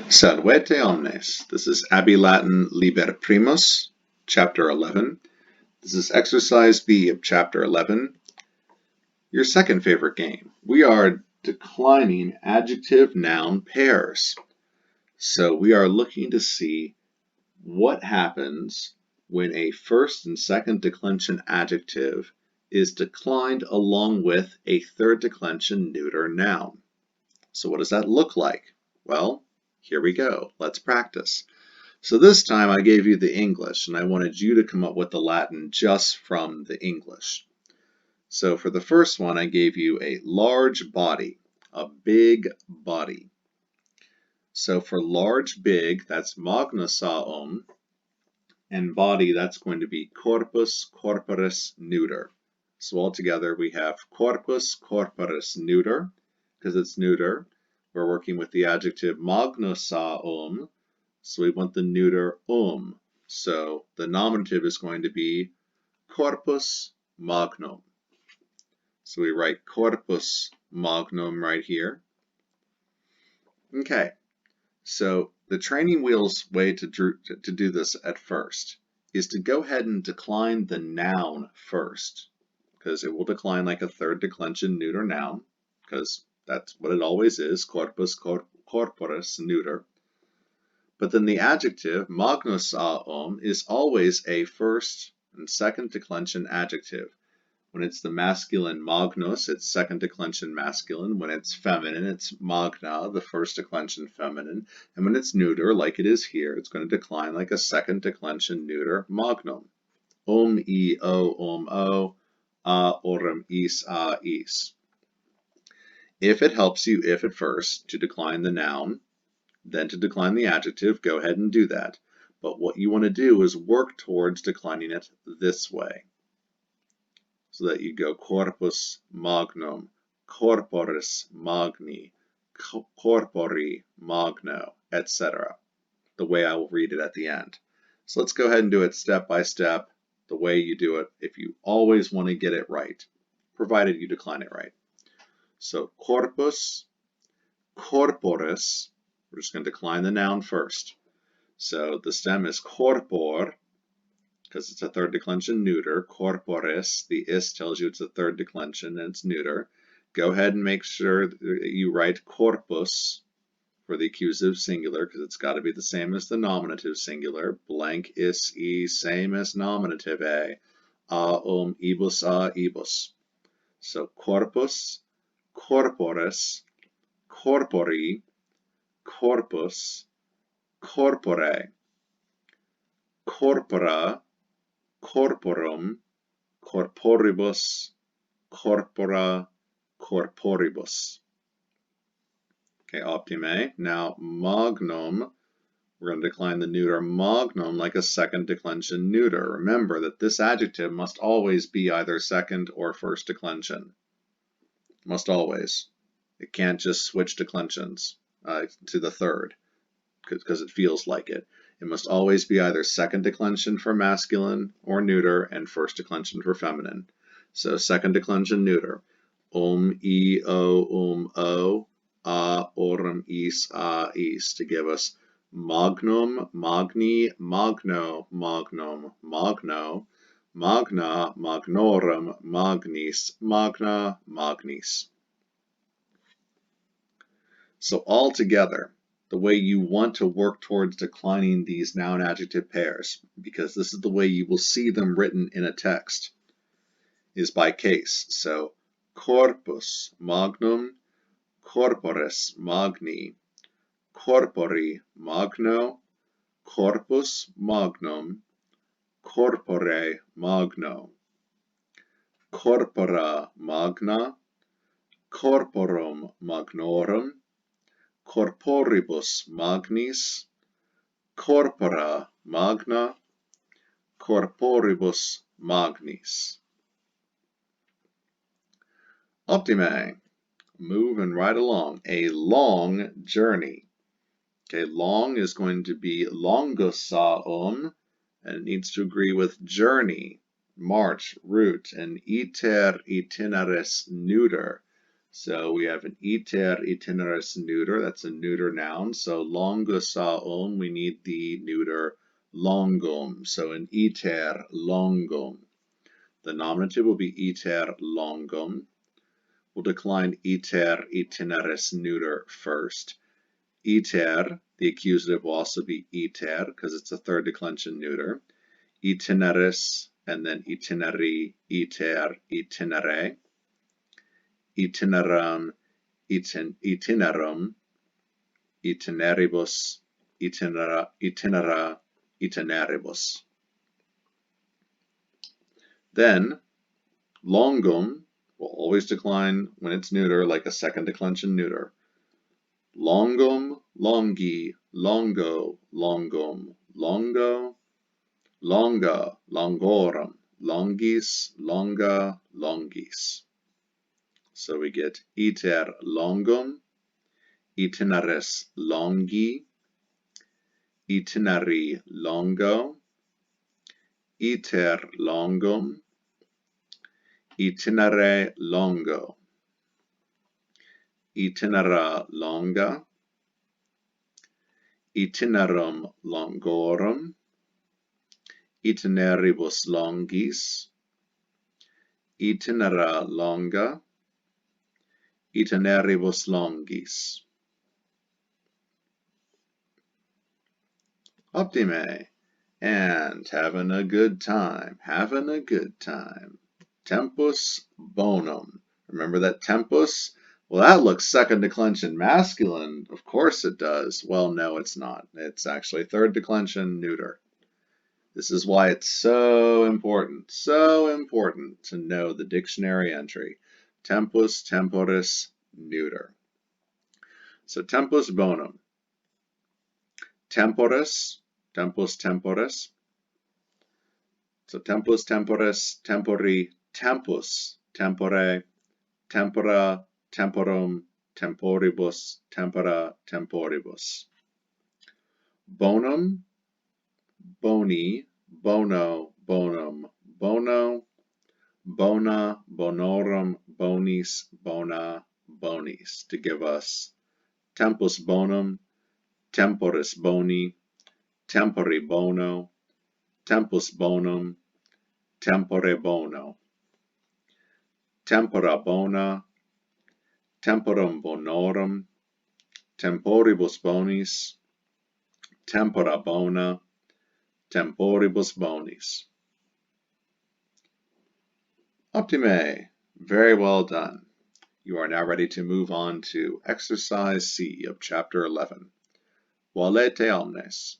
Salvete omnes. This is Abbey Latin Liber Primus, chapter 11. This is exercise B of chapter 11, your second favorite game. We are declining adjective-noun pairs. So we are looking to see what happens when a first and second declension adjective is declined along with a third declension neuter noun. So what does that look like? Well, here we go. Let's practice. So this time I gave you the English, and I wanted you to come up with the Latin just from the English. So for the first one, I gave you a large body, a big body. So for large, big, that's magnosaum, and body, that's going to be corpus, corporis, neuter. So altogether we have corpus, corporis, neuter, because it's neuter. We're working with the adjective magnosaum, so we want the neuter So the nominative is going to be corpus magnum. So we write corpus magnum right here. Okay, so the training wheels way to do this at first is to go ahead and decline the noun first, because it will decline like a third declension neuter noun, because that's what it always is, corpus, corporis, neuter. But then the adjective, magnosaum, is always a first and second declension adjective. When it's the masculine magnus, it's second declension masculine. When it's feminine, it's magna, the first declension feminine. And when it's neuter, like it is here, it's going to decline like a second declension neuter magnum. I, o, a, orum, is, a, is. If it helps you, if at first, to decline the noun, then to decline the adjective, go ahead and do that. But what you want to do is work towards declining it this way. So that you go corpus magnum, corporis magni, corpori magno, etc. The way I will read it at the end. So let's go ahead and do it step by step, the way you do it if you always want to get it right, provided you decline it right. So corpus, corporis, we're just going to decline the noun first. So the stem is corpor, because it's a third declension neuter. Corporis, the is tells you it's a third declension and it's neuter. Go ahead and make sure that you write corpus for the accusative singular, because it's got to be the same as the nominative singular. Blank is e, same as nominative a. Ibus a, ibus. So corpus, corporis, corpori, corpus, corpore, corpora, corporum, corporibus, corpora, corporibus. Okay, optime. Now magnum, we're going to decline the neuter magnum like a second declension neuter. Remember that this adjective must always be either second or first declension. Must always. It can't just switch declensions to the third because it feels like it. It must always be either second declension for masculine or neuter and first declension for feminine. So second declension neuter. I, o, a, orum, is, a, is, to give us magnum, magni, magno, magnum, magno, magna, magnorum, magnis, magna, magnis. So all together, the way you want to work towards declining these noun-adjective pairs, because this is the way you will see them written in a text, is by case. So corpus magnum, corporis magni, corpori magno, corpus magnum, corpore magno, corpora magna, corporum magnorum, corporibus magnis, corpora magna, corporibus magnis. Optime. Moving right along. A long journey. Okay, long is going to be longosaum, and it needs to agree with journey, march, route, and iter, itineris, neuter. So we have an iter itineris neuter, that's a neuter noun. So longus aum, we need the neuter longum. So an iter longum. The nominative will be iter longum. We'll decline iter itineris neuter first. Iter, the accusative will also be iter because it's a third declension neuter. Itineris, and then itineri, iter, itinere. Itineram, itinerum, itineribus, itinera, itineribus. Then, longum will always decline when it's neuter, like a second declension neuter. Longum, longi, longo, longum, longo, longa, longorum, longis, longa, longis. So we get iter longum, itineris longi, itineri longo, iter longum, itinere longo, itinera longa, itinerum longorum, itineribus longis, itinera longa, itineribus longis. Optime, and having a good time, having a good time. Tempus bonum. Remember that tempus? Well, that looks second declension masculine. Of course it does. Well, no, it's not. It's actually third declension neuter. This is why it's so important to know the dictionary entry. Tempus, temporis, neuter. So tempus bonum. Temporis, tempus temporis. So tempus temporis, tempori, tempus, tempore, tempora, temporum, temporibus, tempora, temporibus. Bonum, boni, bono, bonum, bono, bona, bonorum, bonis, bona, bonis, to give us tempus bonum, temporis boni, tempori bono, tempus bonum, tempore bono. Tempora bona, temporum bonorum, temporibus bonis, tempora bona, temporibus bonis. Optime. Very well done. You are now ready to move on to exercise C of chapter 11. Valete omnes.